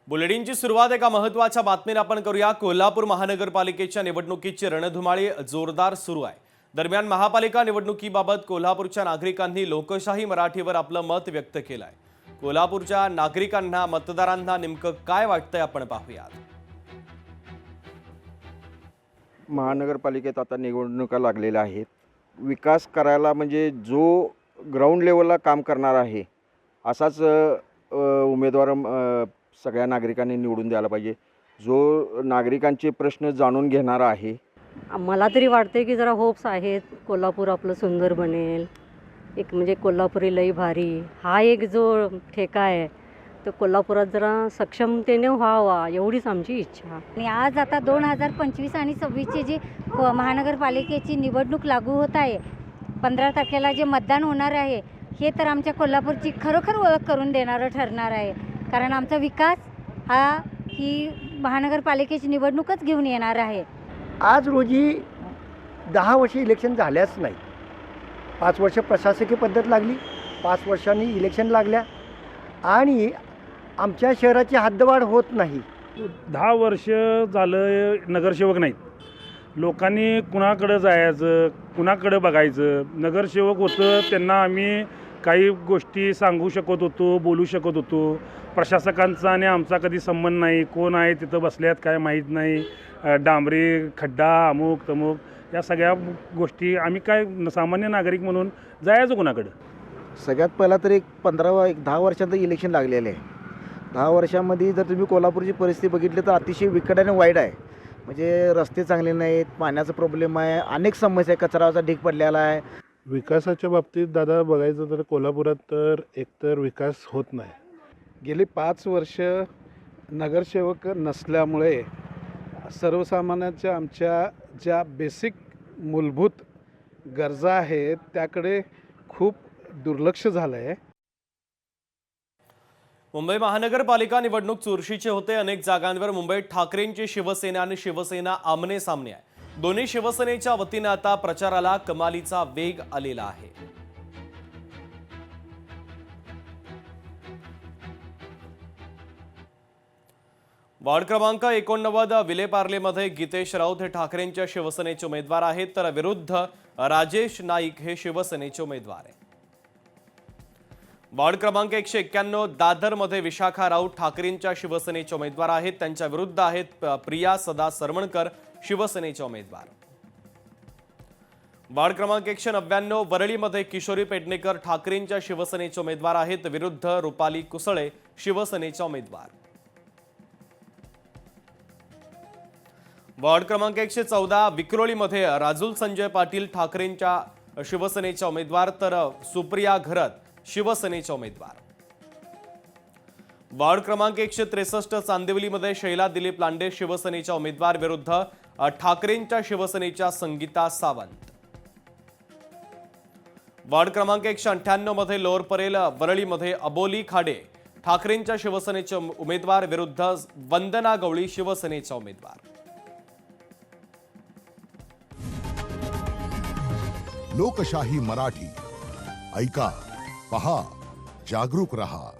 बुलेटिनची सुरुवात एका महत्त्वाच्या बातमीने आपण करूया। कोल्हापूर महानगरपालिकेच्या निवडणुकीची रणधुमाळी जोरदार सुरू आहे। दरम्यान महापालिका निवडणुकीबाबत कोल्हापूरच्या नागरिकांनी लोकशाही मराठीवर आपलं मत व्यक्त केलं आहे। कोल्हापूरच्या नागरिकांना मतदारांना नेमकं काय वाटतंय आपण पाहूया। महानगरपालिकेत आता निवडणुका लागलेल्या आहेत। विकास करायला म्हणजे जो ग्राउंड लेवलला काम करणार आहे असाच उमेदवार सगळ्या नागरिकांनी निवडून द्यायला पाहिजे, जो नागरिकांचे प्रश्न जाणून घेणारा आहे। मला तरी वाटते की जरा होप्स आहेत, कोल्हापूर आपलं सुंदर बनेल। एक म्हणजे कोल्हापुरी लई भारी हा एक जो ठेका आहे तो कोल्हापुरात जरा सक्षमतेने व्हावा एवढीच आमची इच्छा। आणि आज आता 2025 आणि 26ची जी महानगरपालिकेची निवडणूक लागू होत आहे, 15 तारखेला जे मतदान होणार आहे हे तर आमच्या कोल्हापूरची खरोखर ओळख करून देणारं ठरणार आहे। कारण आमचा विकास हा ही महानगरपालिकेची निवडणूकच घेऊन येणार आहे। आज रोजी 10 वर्ष इलेक्शन झाल्याच नाही। 5 वर्ष प्रशासकीय पद्धत लागली, 5 वर्षांनी इलेक्शन लागल्या आणि आमच्या शहराची हद्दवाढ होत नाही। 10 वर्ष झालं नगरसेवक नाहीत। लोकांनी कुणाकडे जायचं, कुणाकडे बघायचं। नगरसेवक होतं त्यांना आम्ही काही गोष्टी सांगू शकत होतो, बोलू शकत होतो। प्रशासकांचा आणि आमचा कधी संबंध नाही, कोण आहे तिथं बसल्यात काय माहीत नाही, डांबरी खड्डा अमुक तमुक या सगळ्या गोष्टी आम्ही काय सामान्य नागरिक म्हणून जायचं कुणाकडं। सगळ्यात पहिला तर एक 10 वर्षांचं इलेक्शन लागलेलं आहे। 10 वर्षांमध्ये जर तुम्ही कोल्हापूरची परिस्थिती बघितली तर अतिशय विकट आणि वाईट आहे। म्हणजे रस्ते चांगले नाहीत, पाण्याचा प्रॉब्लेम आहे, अनेक समस्या आहे, कचराचा ढीग पडलेला आहे। विकासाच्या बाबतीत दादा बघायचं तर कोल्हापुरात तर एकतर विकास होत नाही। गेली 5 वर्ष नगरसेवक नसल्यामुळे सर्वसामान्यांच्या आमच्या ज्या बेसिक मूलभूत गरजा आहेत त्याकडे खूप दुर्लक्ष झालं आहे। मुंबई महानगरपालिका निवडणूक चुरशीचे होते। अनेक जागांवर मुंबईत ठाकरेंची शिवसेना आणि शिवसेना आमने सामने आहे। दोन्ही शिवसेनेच्या वतीने आता प्रचाराला कमालीचा वेग आलेला आहे। वार्ड क्रमांक 89 विलेपार्लेमध्ये गीतेश राऊत हे ठाकरेंच्या शिवसेनेचे उमेदवार आहेत, तर विरुद्ध राजेश नाईक हे शिवसेनेचे उमेदवार आहेत। वार्ड क्रमांक 191 दादरमध्ये विशाखा राऊत ठाकरेंच्या शिवसेनेचे उमेदवार आहेत, त्यांच्या विरुद्ध आहेत प्रिया सदा सरमणकर शिवसेनेचे उमेदवार। वार्ड क्रमांक 199 वरळीमध्ये किशोरी पेडणेकर ठाकरेंच्या शिवसेनेचे उमेदवार आहेत, विरुद्ध रुपाली कुसळे शिवसेनेच्या उमेदवार। वार्ड क्रमांक 114 विक्रोळीमध्ये राजुल संजय पाटील ठाकरेंच्या शिवसेनेच्या उमेदवार, तर सुप्रिया घरत शिवसेनेच्या उमेदवार। वार्ड क्रमांक 163 चांदिवलीमध्ये शैला दिलीप लांडे शिवसेनेच्या उमेदवार, विरुद्ध ठाकरेंच्या शिवसेनेच्या संगीता सावंत। वार्ड क्रमांक 198 मध्ये लोअर परेल वरळीमध्ये अबोली खाडे ठाकरेंच्या शिवसेनेचे उमेदवार, विरुद्ध वंदना गवळी शिवसेनेच्या उमेदवार। लोकशाही मराठी ऐका, पहा, जागरूक रहा।